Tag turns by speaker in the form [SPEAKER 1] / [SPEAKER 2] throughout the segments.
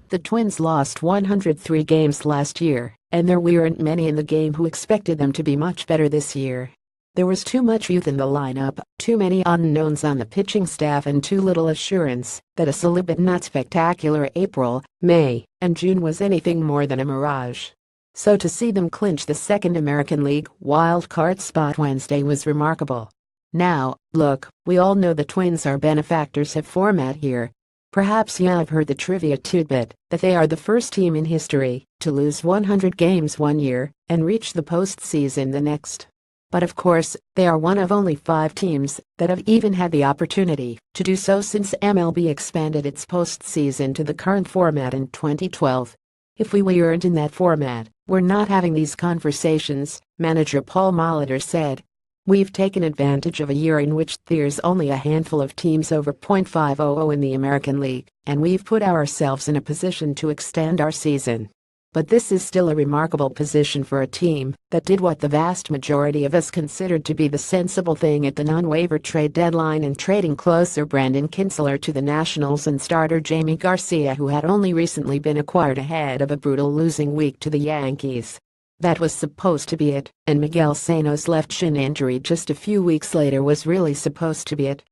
[SPEAKER 1] The Twins lost 103 games last year, and there weren't many in the game who expected them to be much better this year. There was too much youth in the lineup, too many unknowns on the pitching staff, and too little assurance that a solid but not spectacular April, May, and June was anything more than a mirage. So to see them clinch the second American League wildcard spot Wednesday was remarkable. Now, look, we all know the Twins are benefactors of format here. Perhaps you've heard the trivia tidbit that they are the first team in history to lose 100 games one year and reach the postseason the next. But of course, they are one of only 5 teams that have even had the opportunity to do so since MLB expanded its postseason to the current format in 2012. If we weren't in that format, we're not having these conversations, manager Paul Molitor said. We've taken advantage of a year in which there's only a handful of teams over .500 in the American League, and we've put ourselves in a position to extend our season. But this is still a remarkable position for a team that did what the vast majority of us considered to be the sensible thing at the non-waiver trade deadline in trading closer Brandon Kintzler to the Nationals and starter Jamie Garcia, who had only recently been acquired ahead of a brutal losing week to the Yankees. That was supposed to be it, and Miguel Sano's left shin injury just a few weeks later was really supposed to be it.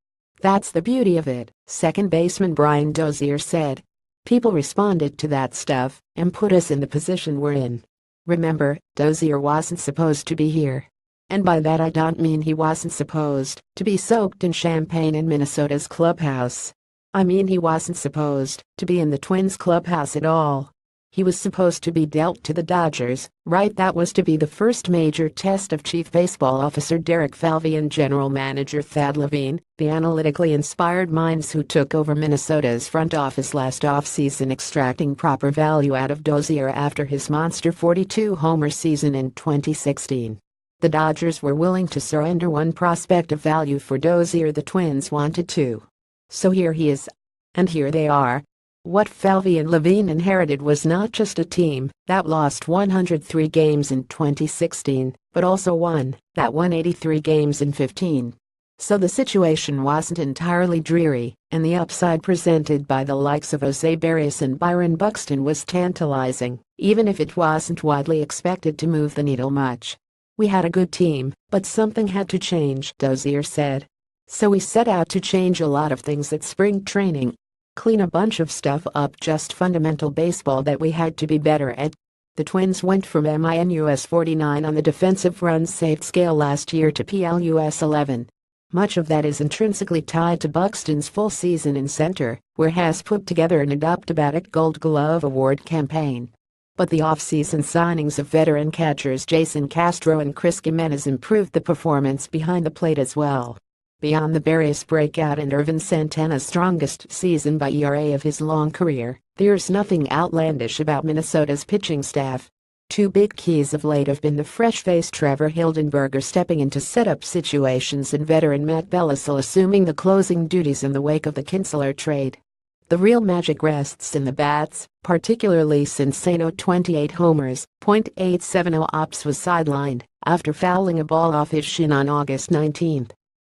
[SPEAKER 1] That's the beauty of it, second baseman Brian Dozier said. People responded to that stuff and put us in the position we're in. Remember, Dozier wasn't supposed to be here. And by that I don't mean he wasn't supposed to be soaked in champagne in Minnesota's clubhouse. I mean he wasn't supposed to be in the Twins clubhouse at all. He was supposed to be dealt to the Dodgers, right? That was to be the first major test of Chief Baseball Officer Derek Falvey and General Manager Thad Levine, the analytically inspired minds who took over Minnesota's front office last offseason, extracting proper value out of Dozier after his monster 42-homer season in 2016. The Dodgers were willing to surrender one prospect of value for Dozier. The Twins wanted to. So here he is. And here they are. What Falvey and Levine inherited was not just a team that lost 103 games in 2016, but also one that won 83 games in 15. So the situation wasn't entirely dreary, and the upside presented by the likes of Jose Barrios and Byron Buxton was tantalizing, even if it wasn't widely expected to move the needle much. We had a good team, but something had to change, Dozier said. So we set out to change a lot of things at spring training. Clean a bunch of stuff up, just fundamental baseball that we had to be better at. The Twins went from minus 49 on the defensive runs saved scale last year to plus 11. Much of that is intrinsically tied to Buxton's full season in center, where has put together an adept Gold Glove Award campaign. But the off-season signings of veteran catchers Jason Castro and Chris Gimenez improved the performance behind the plate as well. Beyond the Barrios breakout and Irvin Santana's strongest season by ERA of his long career, there's nothing outlandish about Minnesota's pitching staff. 2 big keys of late have been the fresh-faced Trevor Hildenberger stepping into setup situations and veteran Matt Belisle assuming the closing duties in the wake of the Kintzler trade. The real magic rests in the bats, particularly since Sano's 28 homers, .870 ops was sidelined after fouling a ball off his shin on August 19.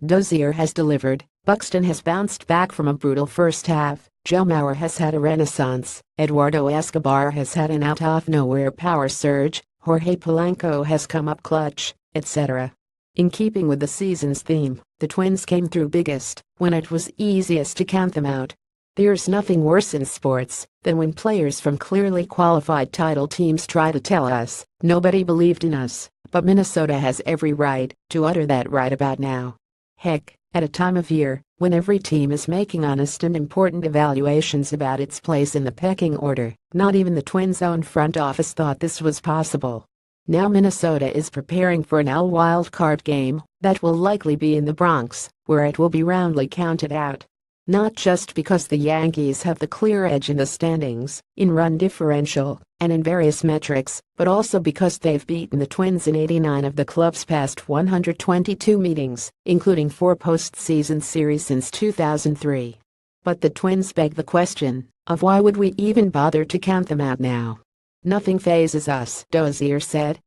[SPEAKER 1] Dozier has delivered, Buxton has bounced back from a brutal first half, Joe Mauer has had a renaissance, Eduardo Escobar has had an out-of-nowhere power surge, Jorge Polanco has come up clutch, etc. In keeping with the season's theme, the Twins came through biggest when it was easiest to count them out. There's nothing worse in sports than when players from clearly qualified title teams try to tell us nobody believed in us, but Minnesota has every right to utter that right about now. Heck, at a time of year when every team is making honest and important evaluations about its place in the pecking order, not even the Twins' own front office thought this was possible. Now Minnesota is preparing for an AL wildcard game that will likely be in the Bronx, where it will be roundly counted out. Not just because the Yankees have the clear edge in the standings, in run differential, and in various metrics, but also because they've beaten the Twins in 89 of the club's past 122 meetings, including 4 postseason series since 2003. But the Twins beg the question of why would we even bother to count them out now? Nothing phases us, Dozier said.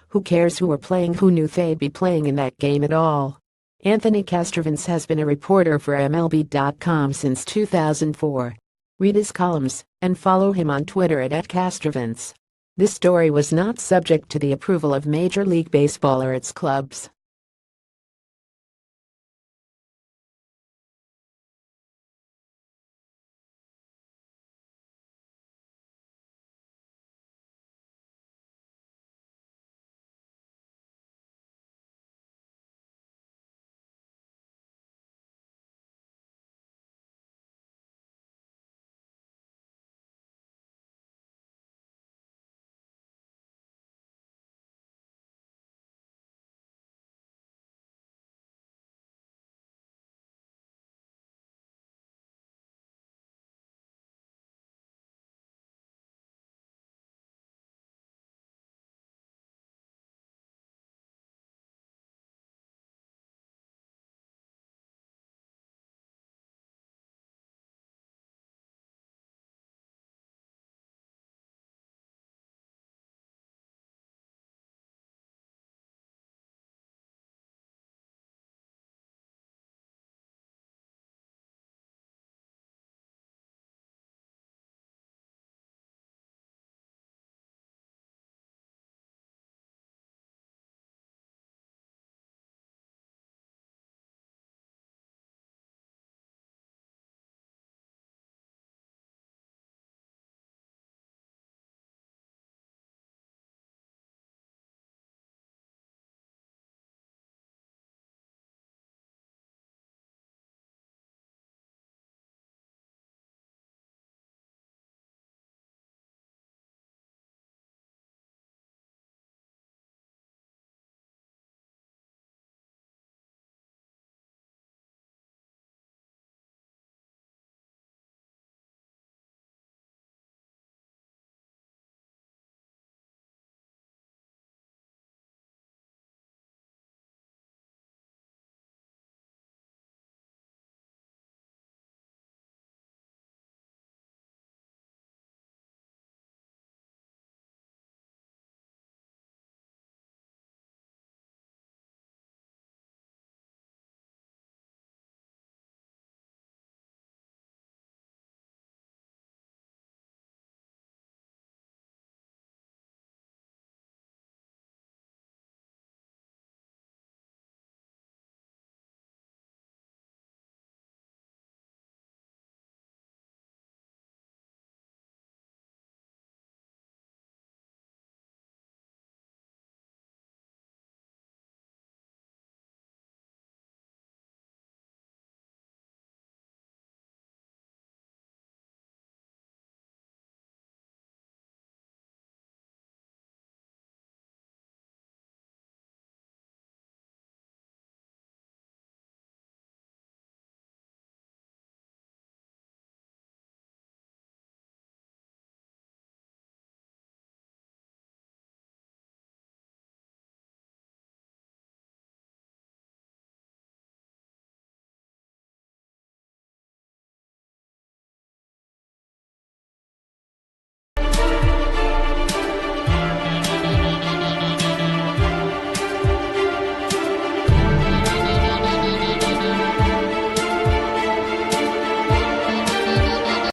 [SPEAKER 1] Who cares who we're playing? Who knew they'd be playing in that game at all? Anthony Castrovins has been a reporter for MLB.com since 2004. Read his columns and follow him on Twitter at @Castrovins. This story was not subject to the approval of Major League Baseball or its clubs.